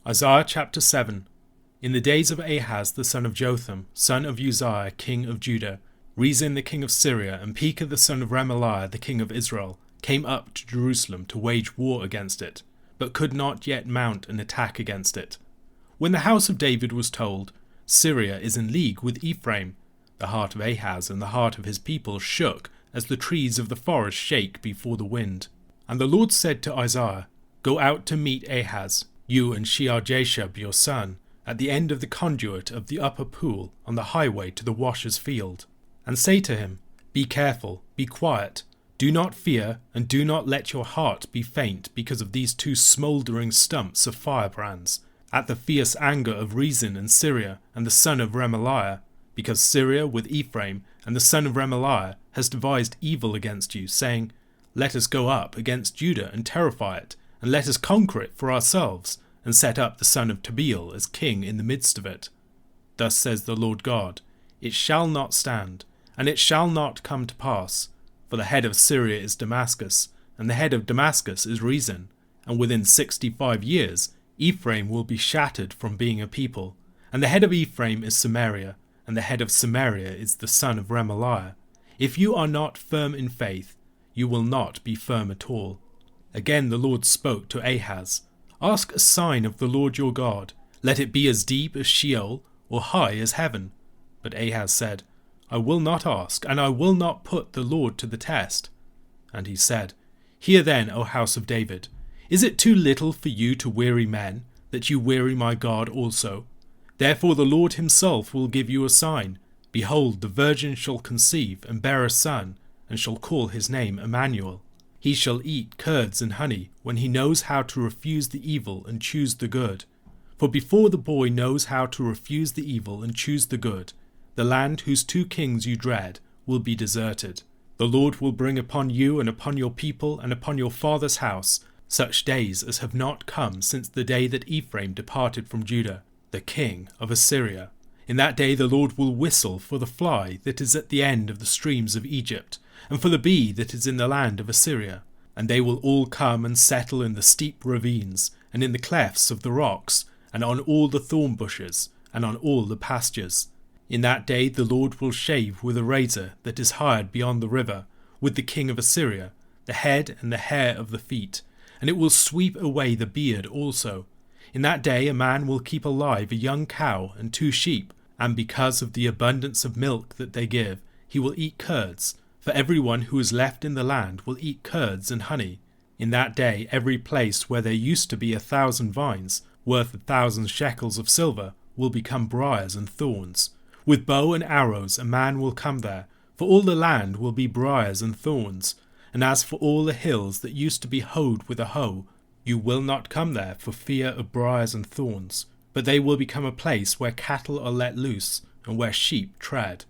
Isaiah chapter 7. In the days of Ahaz the son of Jotham, son of Uzziah, king of Judah, Rezin the king of Syria, and Pekah the son of Remaliah the king of Israel, came up to Jerusalem to wage war against it, but could not yet mount an attack against it. When the house of David was told, Syria is in league with Ephraim, the heart of Ahaz and the heart of his people shook as the trees of the forest shake before the wind. And the Lord said to Isaiah, Go out to meet Ahaz, you and Shear-Jashub your son, at the end of the conduit of the upper pool on the highway to the washer's field. And say to him, Be careful, be quiet, do not fear, and do not let your heart be faint because of these two smouldering stumps of firebrands, at the fierce anger of Rezin and Syria and the son of Remaliah, because Syria with Ephraim and the son of Remaliah has devised evil against you, saying, Let us go up against Judah and terrify it, and let us conquer it for ourselves, and set up the son of Tabeel as king in the midst of it. Thus says the Lord God, It shall not stand, and it shall not come to pass, for the head of Syria is Damascus, and the head of Damascus is Rezin, and within 65 years Ephraim will be shattered from being a people, and the head of Ephraim is Samaria, and the head of Samaria is the son of Remaliah. If you are not firm in faith, you will not be firm at all. Again the Lord spoke to Ahaz, Ask a sign of the Lord your God, let it be as deep as Sheol, or high as heaven. But Ahaz said, I will not ask, and I will not put the Lord to the test. And he said, Hear then, O house of David, is it too little for you to weary men, that you weary my God also? Therefore the Lord himself will give you a sign. Behold, the virgin shall conceive, and bear a son, and shall call his name Emmanuel. He shall eat curds and honey, when he knows how to refuse the evil and choose the good. For before the boy knows how to refuse the evil and choose the good, the land whose two kings you dread will be deserted. The Lord will bring upon you and upon your people and upon your father's house such days as have not come since the day that Ephraim departed from Judah, the king of Assyria. In that day the Lord will whistle for the fly that is at the end of the streams of Egypt, and for the bee that is in the land of Assyria. And they will all come and settle in the steep ravines, and in the clefts of the rocks, and on all the thorn bushes, and on all the pastures. In that day the Lord will shave with a razor that is hired beyond the river, with the king of Assyria, the head and the hair of the feet, and it will sweep away the beard also. In that day a man will keep alive a young cow and 2 sheep, and because of the abundance of milk that they give, he will eat curds, for everyone who is left in the land will eat curds and honey. In that day every place where there used to be 1,000 vines, worth 1,000 shekels of silver, will become briars and thorns. With bow and arrows a man will come there, for all the land will be briars and thorns. And as for all the hills that used to be hoed with a hoe, you will not come there for fear of briars and thorns, but they will become a place where cattle are let loose, and where sheep tread.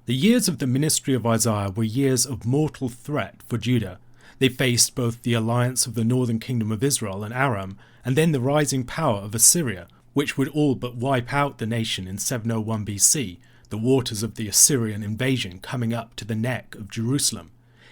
The years of the ministry of Isaiah were years of mortal threat for Judah. They faced both the alliance of the northern kingdom of Israel and Aram, and then the rising power of Assyria, which would all but wipe out the nation in 701 BC, the waters of the Assyrian invasion coming up to the neck of Jerusalem.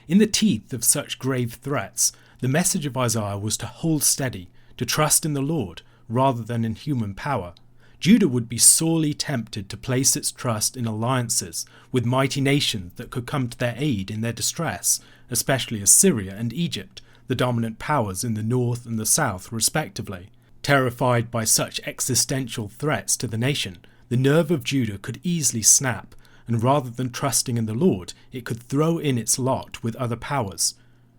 In the teeth of such grave threats, the message of Isaiah was to hold steady, to trust in the Lord, rather than in human power. Judah would be sorely tempted to place its trust in alliances with mighty nations that could come to their aid in their distress, especially Assyria and Egypt, the dominant powers in the north and the south respectively. Terrified by such existential threats to the nation, the nerve of Judah could easily snap, and rather than trusting in the Lord, it could throw in its lot with other powers.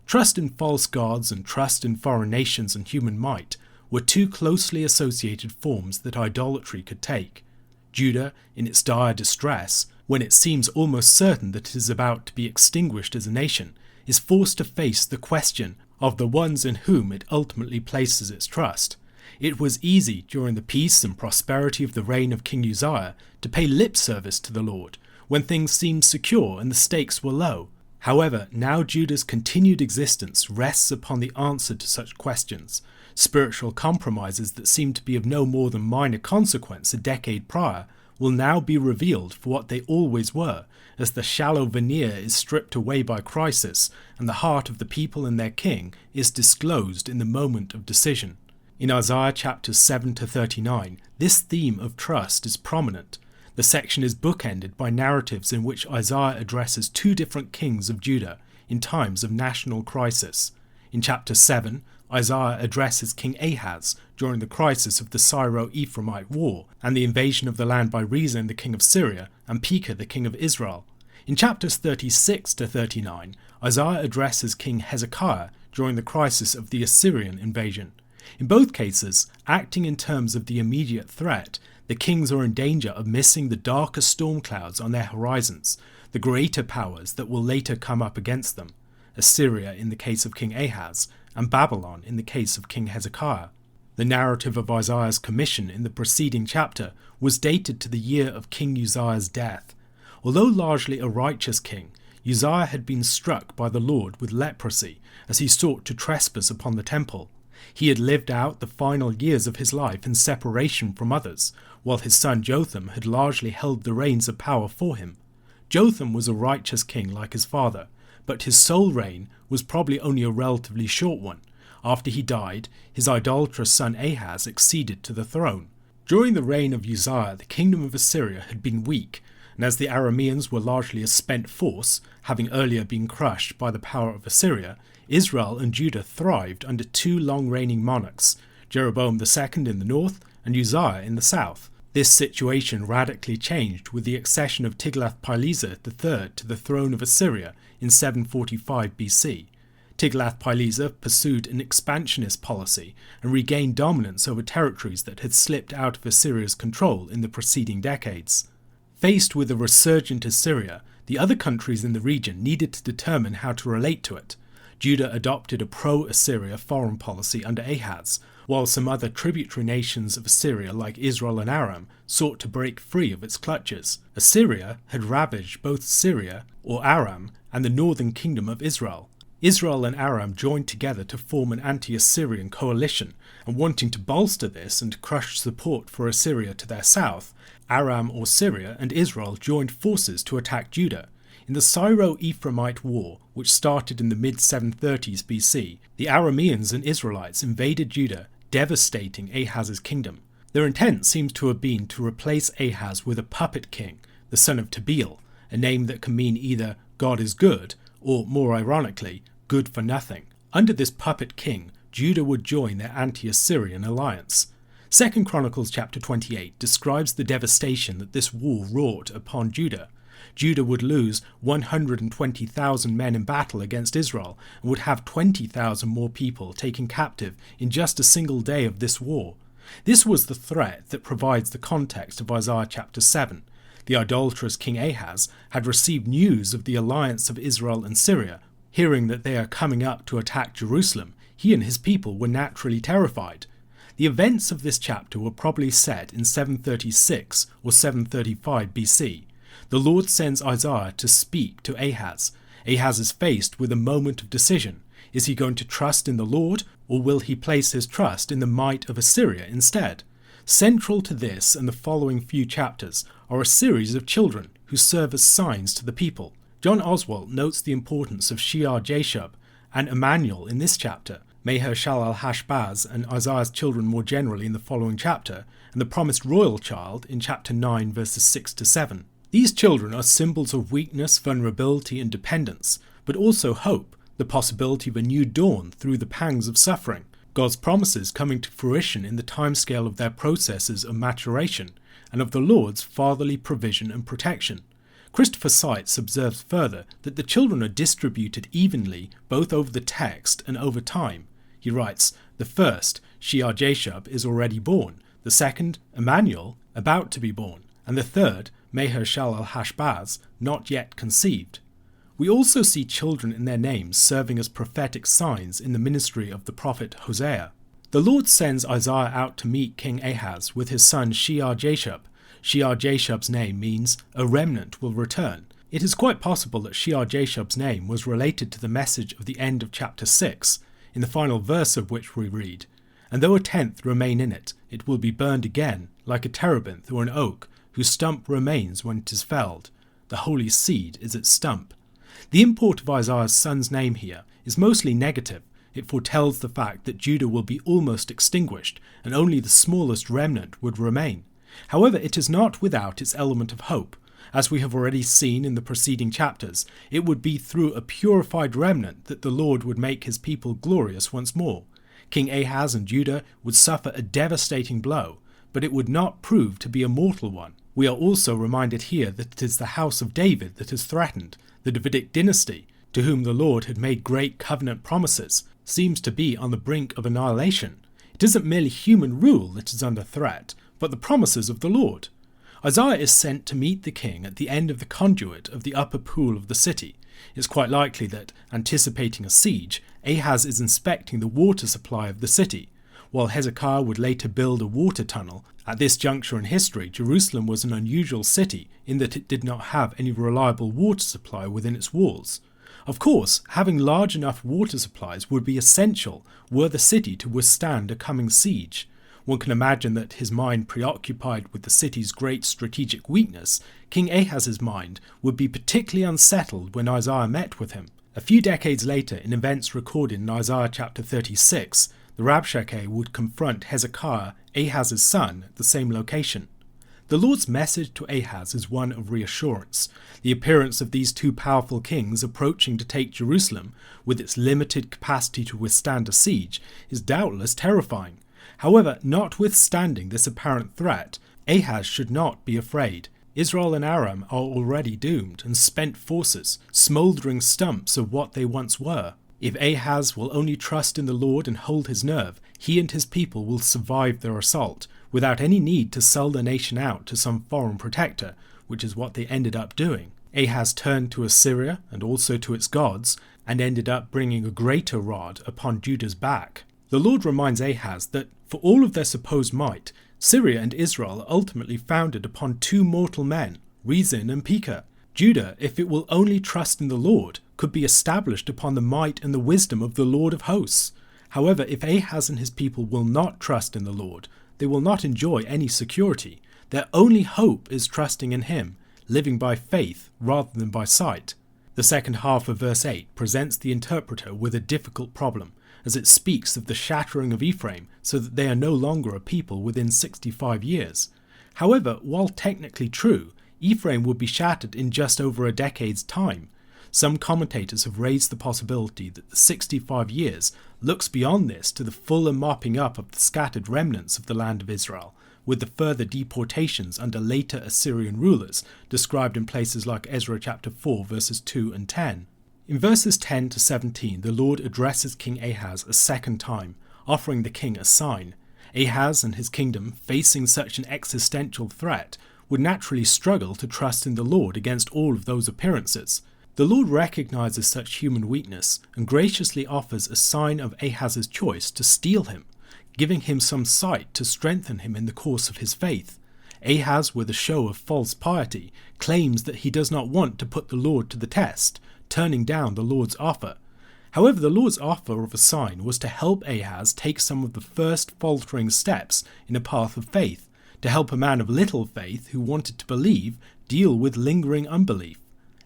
Trust in false gods and trust in foreign nations and human might were two closely associated forms that idolatry could take. Judah, in its dire distress, when it seems almost certain that it is about to be extinguished as a nation, is forced to face the question of the ones in whom it ultimately places its trust. It was easy during the peace and prosperity of the reign of King Uzziah to pay lip service to the Lord when things seemed secure and the stakes were low. However, now Judah's continued existence rests upon the answer to such questions. Spiritual compromises that seemed to be of no more than minor consequence a decade prior will now be revealed for what they always were, as the shallow veneer is stripped away by crisis and the heart of the people and their king is disclosed in the moment of decision. In Isaiah chapters 7 to 39, this theme of trust is prominent. The section is bookended by narratives in which Isaiah addresses two different kings of Judah in times of national crisis. In chapter 7, Isaiah addresses King Ahaz during the crisis of the Syro-Ephraimite war and the invasion of the land by Rezin the king of Syria and Pekah the king of Israel. In chapters 36 to 39, Isaiah addresses King Hezekiah during the crisis of the Assyrian invasion. In both cases, acting in terms of the immediate threat, the kings are in danger of missing the darker storm clouds on their horizons, the greater powers that will later come up against them, Assyria in the case of King Ahaz, and Babylon in the case of King Hezekiah. The narrative of Isaiah's commission in the preceding chapter was dated to the year of King Uzziah's death. Although largely a righteous king, Uzziah had been struck by the Lord with leprosy as he sought to trespass upon the temple. He had lived out the final years of his life in separation from others, while his son Jotham had largely held the reins of power for him. Jotham was a righteous king like his father, but his sole reign was probably only a relatively short one. After he died, his idolatrous son Ahaz acceded to the throne. During the reign of Uzziah, the kingdom of Assyria had been weak, and as the Arameans were largely a spent force, having earlier been crushed by the power of Assyria, Israel and Judah thrived under two long-reigning monarchs, Jeroboam II in the north and Uzziah in the south. This situation radically changed with the accession of Tiglath-Pileser III to the throne of Assyria in 745 BC. Tiglath-Pileser pursued an expansionist policy and regained dominance over territories that had slipped out of Assyria's control in the preceding decades. Faced with a resurgent Assyria, the other countries in the region needed to determine how to relate to it. Judah adopted a pro-Assyria foreign policy under Ahaz, while some other tributary nations of Assyria like Israel and Aram sought to break free of its clutches. Assyria had ravaged both Syria, or Aram, and the northern kingdom of Israel. Israel and Aram joined together to form an anti-Assyrian coalition, and wanting to bolster this and crush support for Assyria to their south, Aram or Syria and Israel joined forces to attack Judah. In the Syro-Ephraimite War, which started in the mid-730s BC, the Arameans and Israelites invaded Judah, devastating Ahaz's kingdom. Their intent seems to have been to replace Ahaz with a puppet king, the son of Tabeel, a name that can mean either God is good, or more ironically, good for nothing. Under this puppet king, Judah would join their anti-Assyrian alliance. 2 Chronicles chapter 28 describes the devastation that this war wrought upon Judah. Judah would lose 120,000 men in battle against Israel and would have 20,000 more people taken captive in just a single day of this war. This was the threat that provides the context of Isaiah chapter 7. The idolatrous King Ahaz had received news of the alliance of Israel and Syria. Hearing that they are coming up to attack Jerusalem, he and his people were naturally terrified. The events of this chapter were probably set in 736 or 735 BC. The Lord sends Isaiah to speak to Ahaz. Ahaz is faced with a moment of decision. Is he going to trust in the Lord, or will he place his trust in the might of Assyria instead? Central to this and the following few chapters are a series of children who serve as signs to the people. John Oswalt notes the importance of Shear-Jashub and Emmanuel in this chapter, Maher-Shalal-Hash-Baz and Isaiah's children more generally in the following chapter, and the promised royal child in chapter 9 verses 6 to 7. These children are symbols of weakness, vulnerability and dependence, but also hope, the possibility of a new dawn through the pangs of suffering, God's promises coming to fruition in the timescale of their processes of maturation, and of the Lord's fatherly provision and protection. Christopher Seitz observes further that the children are distributed evenly both over the text and over time. He writes, the first, Shear-Jashub, is already born, the second, Emmanuel, about to be born, and the third, Maher-Shalal-Hash-Baz, not yet conceived. We also see children in their names serving as prophetic signs in the ministry of the prophet Hosea. The Lord sends Isaiah out to meet King Ahaz with his son Shear-Jashub. Shear-Jashub's name means, a remnant will return. It is quite possible that Shear-Jashub's name was related to the message of the end of chapter 6, in the final verse of which we read, and though a tenth remain in it, it will be burned again, like a terebinth or an oak, whose stump remains when it is felled. The holy seed is its stump. The import of Isaiah's son's name here is mostly negative. it foretells the fact that Judah will be almost extinguished and only the smallest remnant would remain. However, it is not without its element of hope. As we have already seen in the preceding chapters, it would be through a purified remnant that the Lord would make his people glorious once more. King Ahaz and Judah would suffer a devastating blow, but it would not prove to be a mortal one. We are also reminded here that it is the house of David that is threatened. The Davidic dynasty, to whom the Lord had made great covenant promises, seems to be on the brink of annihilation. It isn't merely human rule that is under threat, but the promises of the Lord. Isaiah is sent to meet the king at the end of the conduit of the upper pool of the city. It's quite likely that, anticipating a siege, Ahaz is inspecting the water supply of the city. While Hezekiah would later build a water tunnel, at this juncture in history, Jerusalem was an unusual city in that it did not have any reliable water supply within its walls. Of course, having large enough water supplies would be essential were the city to withstand a coming siege. One can imagine that his mind preoccupied with the city's great strategic weakness, King Ahaz's mind would be particularly unsettled when Isaiah met with him. A few decades later, in events recorded in Isaiah chapter 36, the Rabshakeh would confront Hezekiah, Ahaz's son, at the same location. The Lord's message to Ahaz is one of reassurance. The appearance of these two powerful kings approaching to take Jerusalem, with its limited capacity to withstand a siege, is doubtless terrifying. However, notwithstanding this apparent threat, Ahaz should not be afraid. Israel and Aram are already doomed and spent forces, smouldering stumps of what they once were. If Ahaz will only trust in the Lord and hold his nerve, he and his people will survive their assault, without any need to sell the nation out to some foreign protector, which is what they ended up doing. Ahaz turned to Assyria and also to its gods, and ended up bringing a greater rod upon Judah's back. The Lord reminds Ahaz that, for all of their supposed might, Syria and Israel are ultimately founded upon two mortal men, Rezin and Pekah. Judah, if it will only trust in the Lord, could be established upon the might and the wisdom of the Lord of hosts. However, if Ahaz and his people will not trust in the Lord, they will not enjoy any security. Their only hope is trusting in him, living by faith rather than by sight. The second half of verse 8 presents the interpreter with a difficult problem, as it speaks of the shattering of Ephraim so that they are no longer a people within 65 years. However, while technically true, Ephraim would be shattered in just over a decade's time. Some commentators have raised the possibility that the 65 years looks beyond this to the fuller mopping up of the scattered remnants of the land of Israel, with the further deportations under later Assyrian rulers described in places like Ezra chapter 4 verses 2 and 10. In verses 10 to 17, the Lord addresses King Ahaz a second time, offering the king a sign. Ahaz and his kingdom, facing such an existential threat, would naturally struggle to trust in the Lord against all of those appearances. The Lord recognizes such human weakness and graciously offers a sign of Ahaz's choice to steal him, giving him some sight to strengthen him in the course of his faith. Ahaz, with a show of false piety, claims that he does not want to put the Lord to the test, turning down the Lord's offer. However, the Lord's offer of a sign was to help Ahaz take some of the first faltering steps in a path of faith, to help a man of little faith who wanted to believe deal with lingering unbelief.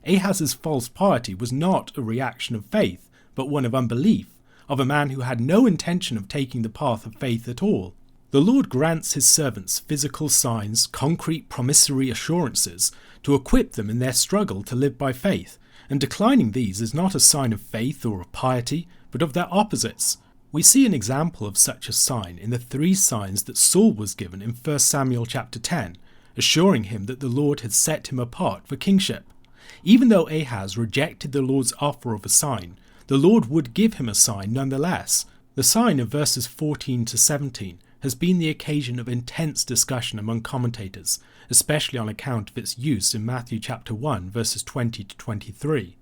Ahaz's false piety was not a reaction of faith, but one of unbelief, of a man who had no intention of taking the path of faith at all. The Lord grants his servants physical signs, concrete promissory assurances, to equip them in their struggle to live by faith, and declining these is not a sign of faith or of piety, but of their opposites. We see an example of such a sign in the 3 signs that Saul was given in 1 Samuel chapter 10, assuring him that the Lord had set him apart for kingship. Even though Ahaz rejected the Lord's offer of a sign, the Lord would give him a sign nonetheless. The sign of verses 14 to 17 has been the occasion of intense discussion among commentators, especially on account of its use in Matthew chapter 1 verses 20 to 23.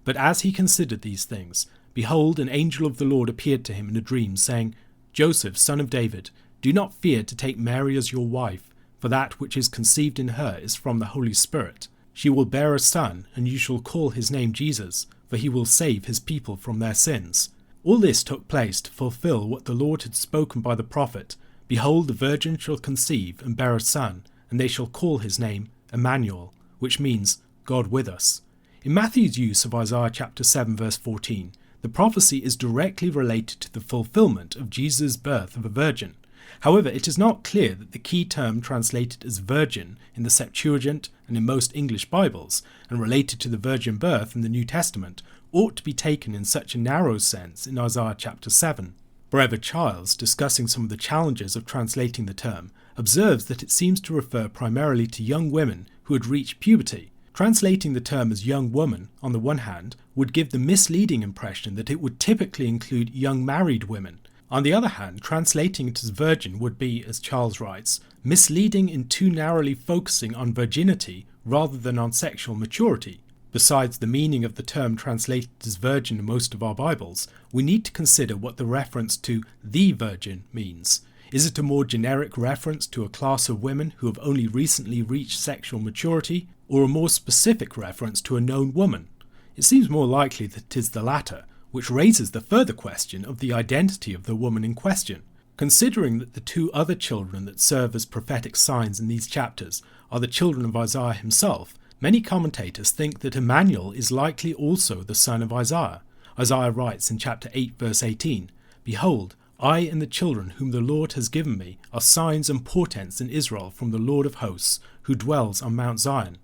But as he considered these things, behold, an angel of the Lord appeared to him in a dream, saying, Joseph, son of David, do not fear to take Mary as your wife, for that which is conceived in her is from the Holy Spirit. She will bear a son, and you shall call his name Jesus, for he will save his people from their sins. All this took place to fulfill what the Lord had spoken by the prophet. Behold, the virgin shall conceive and bear a son, and they shall call his name Emmanuel, which means God with us. In Matthew's use of Isaiah chapter 7 verse 14, the The prophecy is directly related to the fulfillment of Jesus' birth of a virgin. However, it is not clear that the key term translated as virgin in the Septuagint and in most English Bibles, and related to the virgin birth in the New Testament, ought to be taken in such a narrow sense in Isaiah chapter 7. Brevet Childs, discussing some of the challenges of translating the term, observes that it seems to refer primarily to young women who had reached puberty. Translating the term as young woman, on the one hand, would give the misleading impression that it would typically include young married women. On the other hand, translating it as virgin would be, as Charles writes, misleading in too narrowly focusing on virginity rather than on sexual maturity. Besides the meaning of the term translated as virgin in most of our Bibles, we need to consider what the reference to the virgin means. Is it a more generic reference to a class of women who have only recently reached sexual maturity, or a more specific reference to a known woman? It seems more likely that it is the latter, which raises the further question of the identity of the woman in question. Considering that the two other children that serve as prophetic signs in these chapters are the children of Isaiah himself, many commentators think that Emmanuel is likely also the son of Isaiah. Isaiah writes in chapter 8 verse 18, "Behold, I and the children whom the Lord has given me are signs and portents in Israel from the Lord of hosts, who dwells on Mount Zion."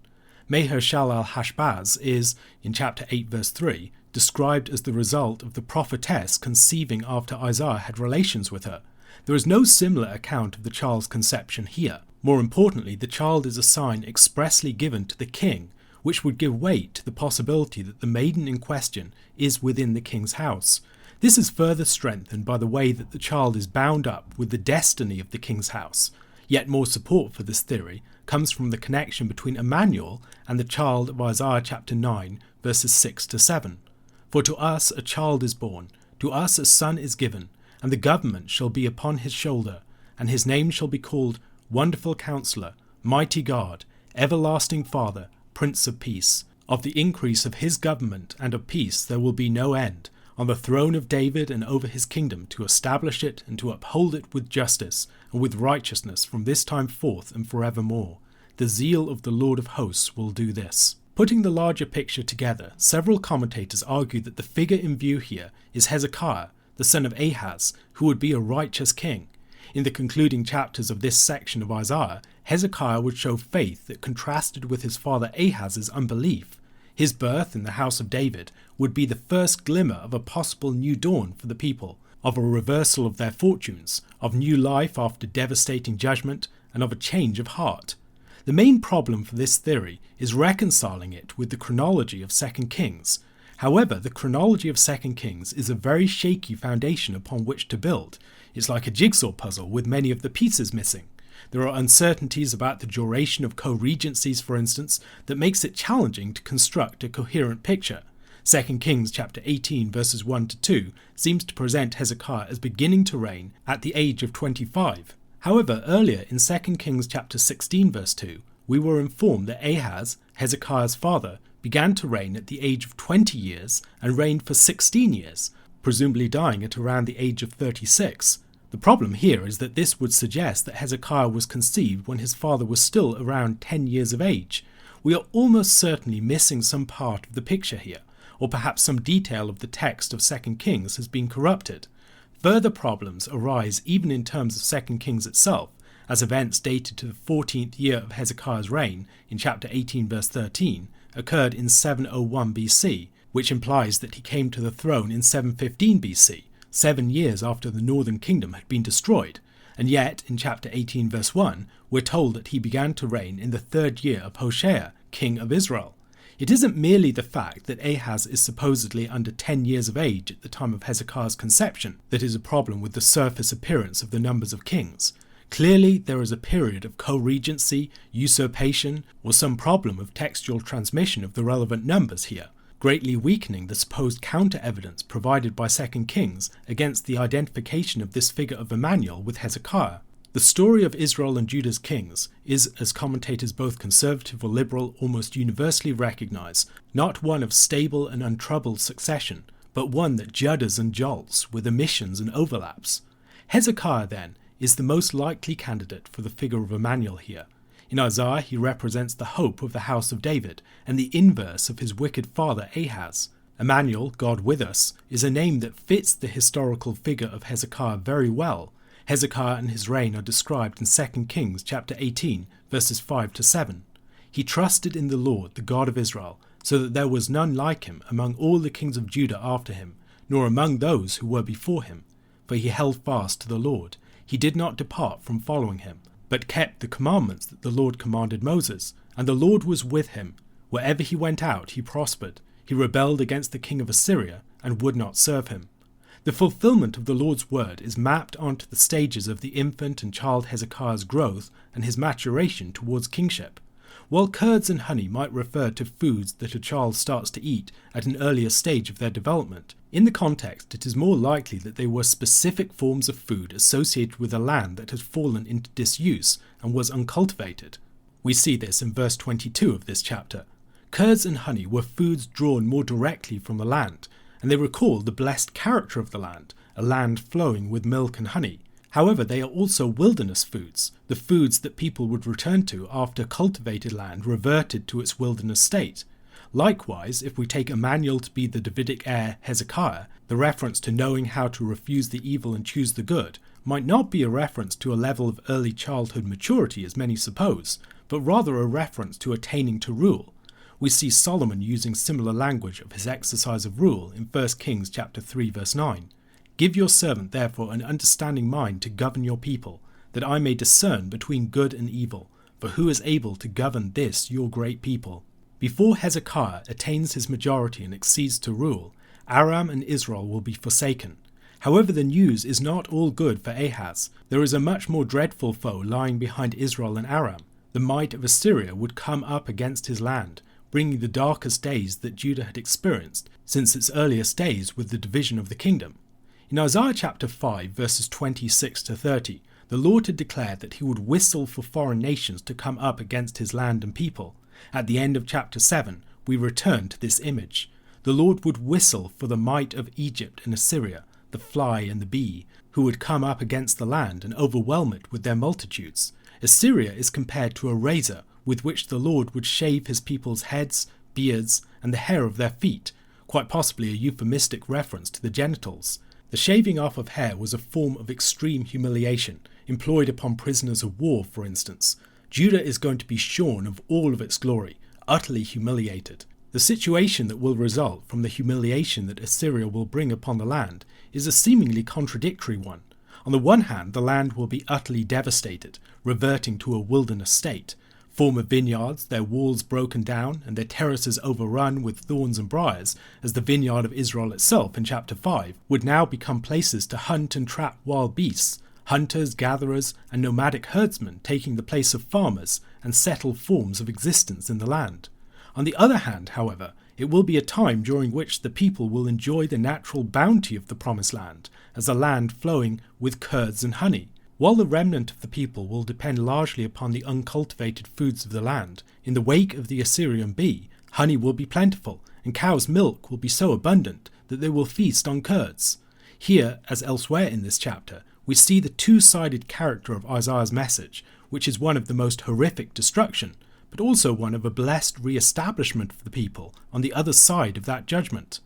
Maher-shalal-hash-baz is, in chapter 8 verse 3, described as the result of the prophetess conceiving after Isaiah had relations with her. There is no similar account of the child's conception here. More importantly, the child is a sign expressly given to the king, which would give weight to the possibility that the maiden in question is within the king's house. This is further strengthened by the way that the child is bound up with the destiny of the king's house. Yet more support for this theory comes from the connection between Emmanuel and the child of Isaiah chapter 9 verses 6 to 7. "For to us a child is born, to us a son is given, and the government shall be upon his shoulder, and his name shall be called Wonderful Counselor, Mighty God, Everlasting Father, Prince of Peace. Of the increase of his government and of peace there will be no end, on the throne of David and over his kingdom, to establish it and to uphold it with justice and with righteousness from this time forth and forevermore. The zeal of the Lord of hosts will do this." Putting the larger picture together, several commentators argue that the figure in view here is Hezekiah, the son of Ahaz, who would be a righteous king. In the concluding chapters of this section of Isaiah, Hezekiah would show faith that contrasted with his father Ahaz's unbelief. His birth in the house of David would be the first glimmer of a possible new dawn for the people, of a reversal of their fortunes, of new life after devastating judgment, and of a change of heart. The main problem for this theory is reconciling it with the chronology of 2 Kings. However, the chronology of 2 Kings is a very shaky foundation upon which to build. It's like a jigsaw puzzle with many of the pieces missing. There are uncertainties about the duration of co-regencies, for instance, that makes it challenging to construct a coherent picture. 2 Kings chapter 18 verses 1 to 2 seems to present Hezekiah as beginning to reign at the age of 25. However, earlier in 2 Kings chapter 16 verse 2, we were informed that Ahaz, Hezekiah's father, began to reign at the age of 20 years and reigned for 16 years, presumably dying at around the age of 36. The problem here is that this would suggest that Hezekiah was conceived when his father was still around 10 years of age. We are almost certainly missing some part of the picture here, or perhaps some detail of the text of 2 Kings has been corrupted. Further problems arise even in terms of 2 Kings itself, as events dated to the 14th year of Hezekiah's reign, in chapter 18 verse 13, occurred in 701 BC, which implies that he came to the throne in 715 BC, 7 years after the northern kingdom had been destroyed, and yet in chapter 18 verse 1 we're told that he began to reign in the 3rd year of Hoshea, king of Israel. It isn't merely the fact that Ahaz is supposedly under 10 years of age at the time of Hezekiah's conception that is a problem with the surface appearance of the numbers of kings. Clearly there is a period of co-regency, usurpation, or some problem of textual transmission of the relevant numbers here, greatly weakening the supposed counter-evidence provided by 2 Kings against the identification of this figure of Emmanuel with Hezekiah. The story of Israel and Judah's kings is, as commentators both conservative or liberal almost universally recognize, not one of stable and untroubled succession, but one that judders and jolts with omissions and overlaps. Hezekiah, then, is the most likely candidate for the figure of Emmanuel here. In Isaiah, he represents the hope of the house of David and the inverse of his wicked father Ahaz. Emmanuel, God with us, is a name that fits the historical figure of Hezekiah very well. Hezekiah and his reign are described in 2 Kings chapter 18, verses 5 to 7. He trusted in the Lord, the God of Israel, so that there was none like him among all the kings of Judah after him, nor among those who were before him. For he held fast to the Lord. He did not depart from following him, but kept the commandments that the Lord commanded Moses. And the Lord was with him. Wherever he went out, he prospered. He rebelled against the king of Assyria and would not serve him. The fulfillment of the Lord's word is mapped onto the stages of the infant and child Hezekiah's growth and his maturation towards kingship. While curds and honey might refer to foods that a child starts to eat at an earlier stage of their development, in the context it is more likely that they were specific forms of food associated with a land that had fallen into disuse and was uncultivated. We see this in verse 22 of this chapter. Curds and honey were foods drawn more directly from the land, and they recall the blessed character of the land, a land flowing with milk and honey. However, they are also wilderness foods, the foods that people would return to after cultivated land reverted to its wilderness state. Likewise, if we take Emmanuel to be the Davidic heir Hezekiah, the reference to knowing how to refuse the evil and choose the good might not be a reference to a level of early childhood maturity as many suppose, but rather a reference to attaining to rule. We see Solomon using similar language of his exercise of rule in 1 Kings chapter 3 verse 9. Give your servant therefore an understanding mind to govern your people, that I may discern between good and evil, for who is able to govern this your great people? Before Hezekiah attains his majority and accedes to rule, Aram and Israel will be forsaken. However, the news is not all good for Ahaz. There is a much more dreadful foe lying behind Israel and Aram. The might of Assyria would come up against his land, bringing the darkest days that Judah had experienced since its earliest days with the division of the kingdom. In Isaiah chapter 5 verses 26 to 30, the Lord had declared that he would whistle for foreign nations to come up against his land and people. At the end of chapter 7, we return to this image. The Lord would whistle for the might of Egypt and Assyria, the fly and the bee, who would come up against the land and overwhelm it with their multitudes. Assyria is compared to a razor with which the Lord would shave his people's heads, beards, and the hair of their feet, quite possibly a euphemistic reference to the genitals. The shaving off of hair was a form of extreme humiliation, employed upon prisoners of war, for instance. Judah is going to be shorn of all of its glory, utterly humiliated. The situation that will result from the humiliation that Assyria will bring upon the land is a seemingly contradictory one. On the one hand, the land will be utterly devastated, reverting to a wilderness state. Former vineyards, their walls broken down, and their terraces overrun with thorns and briars, as the vineyard of Israel itself in chapter 5, would now become places to hunt and trap wild beasts, hunters, gatherers, and nomadic herdsmen taking the place of farmers and settled forms of existence in the land. On the other hand, however, it will be a time during which the people will enjoy the natural bounty of the promised land, as a land flowing with curds and honey. While the remnant of the people will depend largely upon the uncultivated foods of the land, in the wake of the Assyrian bee, honey will be plentiful, and cow's milk will be so abundant that they will feast on curds. Here, as elsewhere in this chapter, we see the two-sided character of Isaiah's message, which is one of the most horrific destruction, but also one of a blessed re-establishment for the people on the other side of that judgment.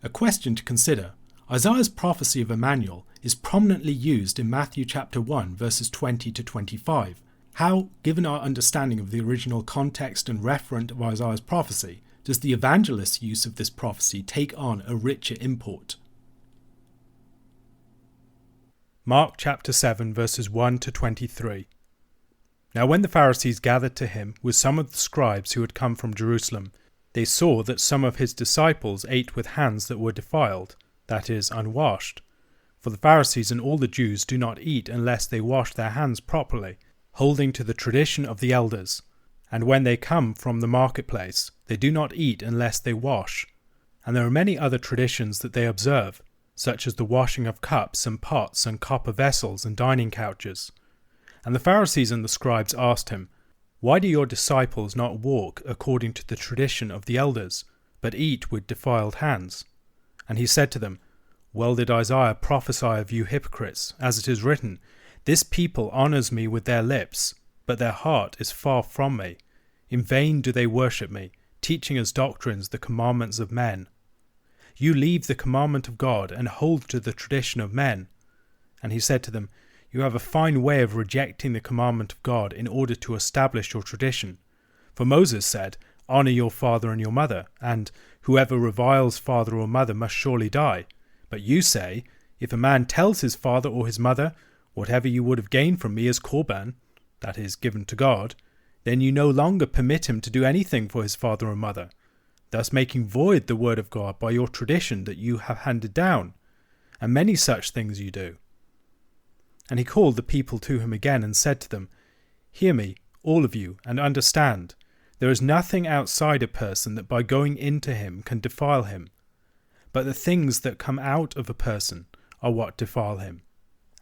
A question to consider. Isaiah's prophecy of Emmanuel is prominently used in Matthew chapter 1 verses 20 to 25. How, given our understanding of the original context and referent of Isaiah's prophecy, does the evangelist's use of this prophecy take on a richer import? Mark chapter 7 verses 1 to 23. Now when the Pharisees gathered to him with some of the scribes who had come from Jerusalem, they saw that some of his disciples ate with hands that were defiled, that is, unwashed. For the Pharisees and all the Jews do not eat unless they wash their hands properly, holding to the tradition of the elders. And when they come from the marketplace, they do not eat unless they wash. And there are many other traditions that they observe, such as the washing of cups and pots and copper vessels and dining couches. And the Pharisees and the scribes asked him, Why do your disciples not walk according to the tradition of the elders, but eat with defiled hands? And he said to them, Well did Isaiah prophesy of you hypocrites, as it is written, This people honours me with their lips, but their heart is far from me. In vain do they worship me, teaching as doctrines the commandments of men. You leave the commandment of God and hold to the tradition of men. And he said to them, You have a fine way of rejecting the commandment of God in order to establish your tradition. For Moses said, Honor your father and your mother, and whoever reviles father or mother must surely die. But you say, If a man tells his father or his mother, Whatever you would have gained from me is korban, that is, given to God, then you no longer permit him to do anything for his father or mother, thus making void the word of God by your tradition that you have handed down. And many such things you do. And he called the people to him again and said to them, Hear me, all of you, and understand. There is nothing outside a person that by going into him can defile him. But the things that come out of a person are what defile him.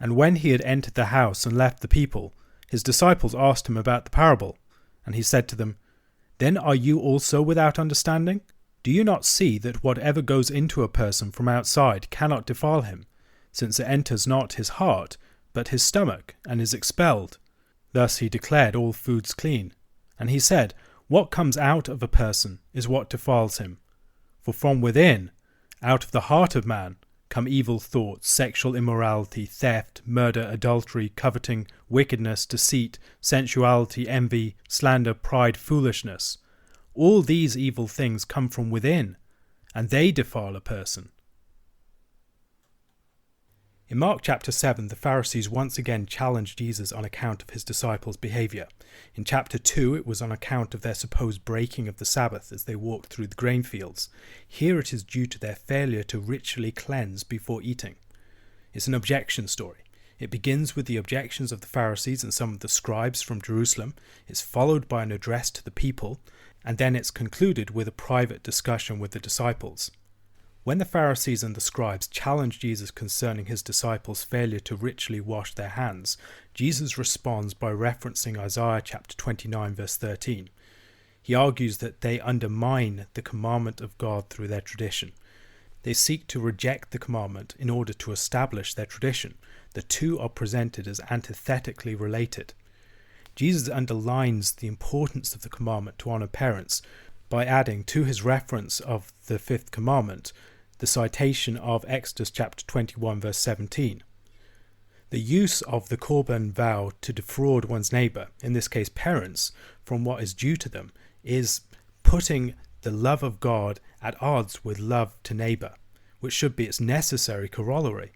And when he had entered the house and left the people, his disciples asked him about the parable. And he said to them, Then are you also without understanding? Do you not see that whatever goes into a person from outside cannot defile him, since it enters not his heart, but his stomach, and is expelled? Thus he declared all foods clean. And he said, What comes out of a person is what defiles him. For from within, out of the heart of man, come evil thoughts, sexual immorality, theft, murder, adultery, coveting, wickedness, deceit, sensuality, envy, slander, pride, foolishness. All these evil things come from within, and they defile a person. In Mark chapter 7, the Pharisees once again challenged Jesus on account of his disciples' behaviour. In chapter 2, it was on account of their supposed breaking of the Sabbath as they walked through the grain fields. Here it is due to their failure to ritually cleanse before eating. It's an objection story. It begins with the objections of the Pharisees and some of the scribes from Jerusalem. It's followed by an address to the people, and then it's concluded with a private discussion with the disciples. When the Pharisees and the scribes challenged Jesus concerning his disciples' failure to ritually wash their hands, Jesus responds by referencing Isaiah chapter 29 verse 13. He argues that they undermine the commandment of God through their tradition. They seek to reject the commandment in order to establish their tradition. The two are presented as antithetically related. Jesus underlines the importance of the commandment to honor parents by adding to his reference of the fifth commandment the citation of Exodus chapter 21 verse 17. The use of the korban vow to defraud one's neighbour, in this case parents, from what is due to them, is putting the love of God at odds with love to neighbour, which should be its necessary corollary.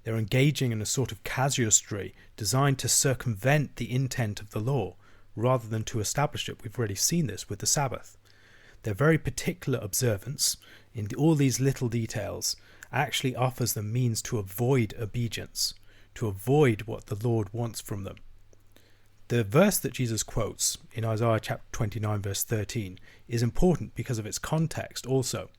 They're engaging in a sort of casuistry designed to circumvent the intent of the law, rather than to establish it. We've already seen this with the Sabbath. Their very particular observance, in all these little details, actually offers them means to avoid obedience, to avoid what the Lord wants from them. The verse that Jesus quotes in Isaiah chapter 29 verse 13 is important because of its context also.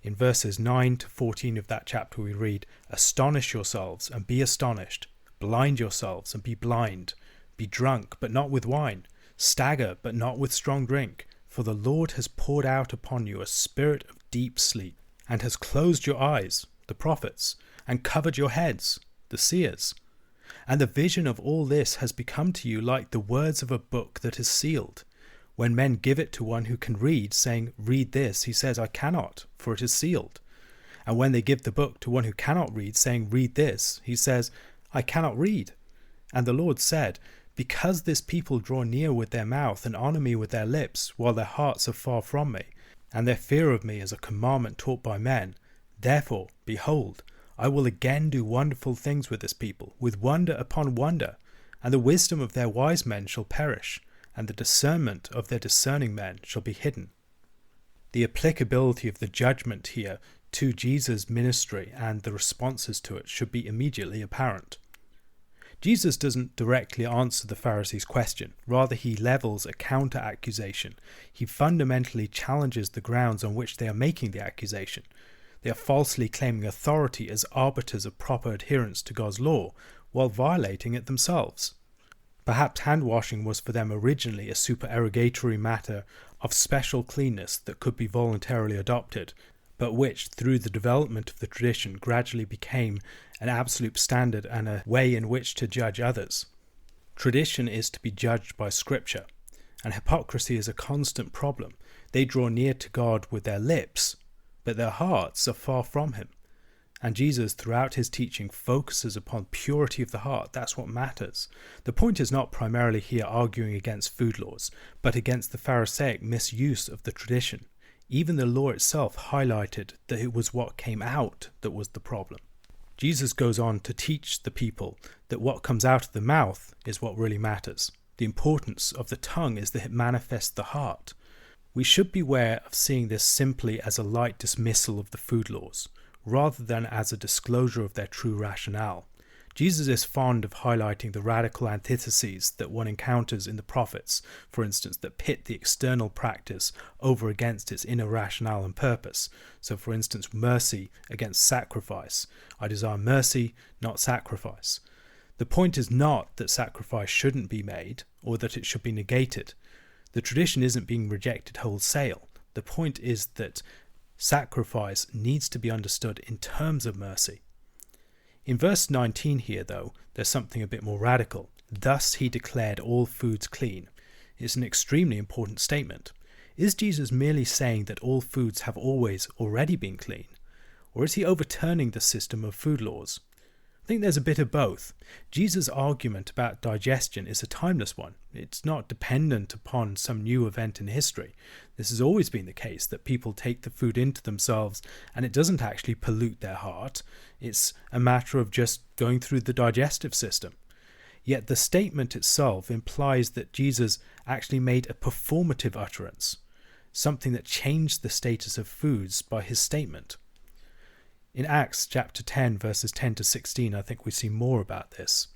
In verses 9 to 14 of that chapter we read, Astonish yourselves and be astonished, blind yourselves and be blind, be drunk but not with wine, stagger but not with strong drink, for the Lord has poured out upon you a spirit of deep sleep, and has closed your eyes, the prophets, and covered your heads, the seers. And the vision of all this has become to you like the words of a book that is sealed. When men give it to one who can read, saying, Read this, he says, I cannot, for it is sealed. And when they give the book to one who cannot read, saying, Read this, he says, I cannot read. And the Lord said, Because this people draw near with their mouth and honour me with their lips, while their hearts are far from me, and their fear of me is a commandment taught by men, therefore, behold, I will again do wonderful things with this people, with wonder upon wonder, and the wisdom of their wise men shall perish, and the discernment of their discerning men shall be hidden. The applicability of the judgment here to Jesus' ministry and the responses to it should be immediately apparent. Jesus doesn't directly answer the Pharisees' question. Rather, he levels a counter-accusation. He fundamentally challenges the grounds on which they are making the accusation. They are falsely claiming authority as arbiters of proper adherence to God's law, while violating it themselves. Perhaps hand-washing was for them originally a supererogatory matter of special cleanness that could be voluntarily adopted, but which, through the development of the tradition, gradually became an absolute standard and a way in which to judge others. Tradition is to be judged by Scripture, and hypocrisy is a constant problem. They draw near to God with their lips, but their hearts are far from him. And Jesus, throughout his teaching, focuses upon purity of the heart. That's what matters. The point is not primarily here arguing against food laws, but against the Pharisaic misuse of the tradition. Even the law itself highlighted that it was what came out that was the problem. Jesus goes on to teach the people that what comes out of the mouth is what really matters. The importance of the tongue is that it manifests the heart. We should beware of seeing this simply as a light dismissal of the food laws, rather than as a disclosure of their true rationale. Jesus is fond of highlighting the radical antitheses that one encounters in the prophets, for instance, that pit the external practice over against its inner rationale and purpose. So, for instance, mercy against sacrifice. I desire mercy, not sacrifice. The point is not that sacrifice shouldn't be made, or that it should be negated. The tradition isn't being rejected wholesale. The point is that sacrifice needs to be understood in terms of mercy. In verse 19 here, though, there's something a bit more radical. Thus he declared all foods clean. It's an extremely important statement. Is Jesus merely saying that all foods have always already been clean? Or is he overturning the system of food laws? I think there's a bit of both. Jesus' argument about digestion is a timeless one. It's not dependent upon some new event in history. This has always been the case, that people take the food into themselves and it doesn't actually pollute their heart. It's a matter of just going through the digestive system. Yet the statement itself implies that Jesus actually made a performative utterance, something that changed the status of foods by his statement. In Acts chapter 10, verses 10 to 16, I think we see more about this.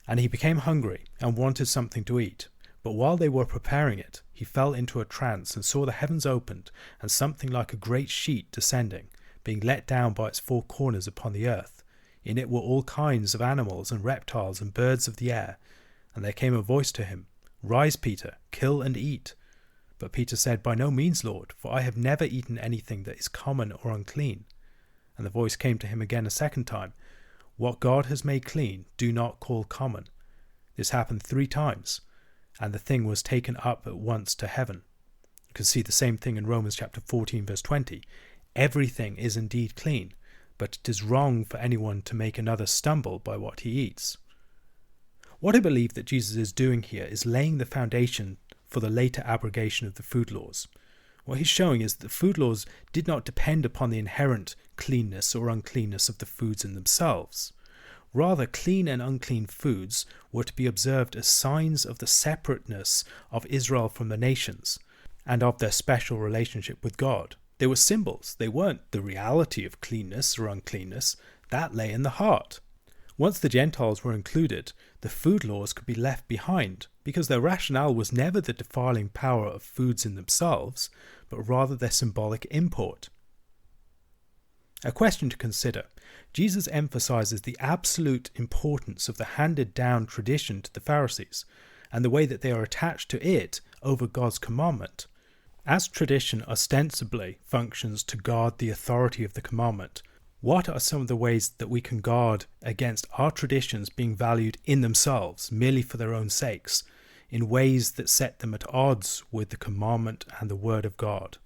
And he became hungry and wanted something to eat. But while they were preparing it, he fell into a trance and saw the heavens opened and something like a great sheet descending, being let down by its four corners upon the earth. In it were all kinds of animals and reptiles and birds of the air. And there came a voice to him, Rise, Peter, kill and eat. But Peter said, By no means, Lord, for I have never eaten anything that is common or unclean. And the voice came to him again a second time, What God has made clean, do not call common. This happened 3 times, and the thing was taken up at once to heaven. You can see the same thing in Romans chapter 14, verse 20. Everything is indeed clean, but it is wrong for anyone to make another stumble by what he eats. What I believe that Jesus is doing here is laying the foundation for the later abrogation of the food laws. What he's showing is that the food laws did not depend upon the inherent cleanness or uncleanness of the foods in themselves. Rather, clean and unclean foods were to be observed as signs of the separateness of Israel from the nations and of their special relationship with God. They were symbols. They weren't the reality of cleanness or uncleanness. That lay in the heart. Once the Gentiles were included, the food laws could be left behind because their rationale was never the defiling power of foods in themselves, but rather their symbolic import. A question to consider. Jesus emphasizes the absolute importance of the handed-down tradition to the Pharisees and the way that they are attached to it over God's commandment. As tradition ostensibly functions to guard the authority of the commandment, what are some of the ways that we can guard against our traditions being valued in themselves, merely for their own sakes, in ways that set them at odds with the commandment and the word of God?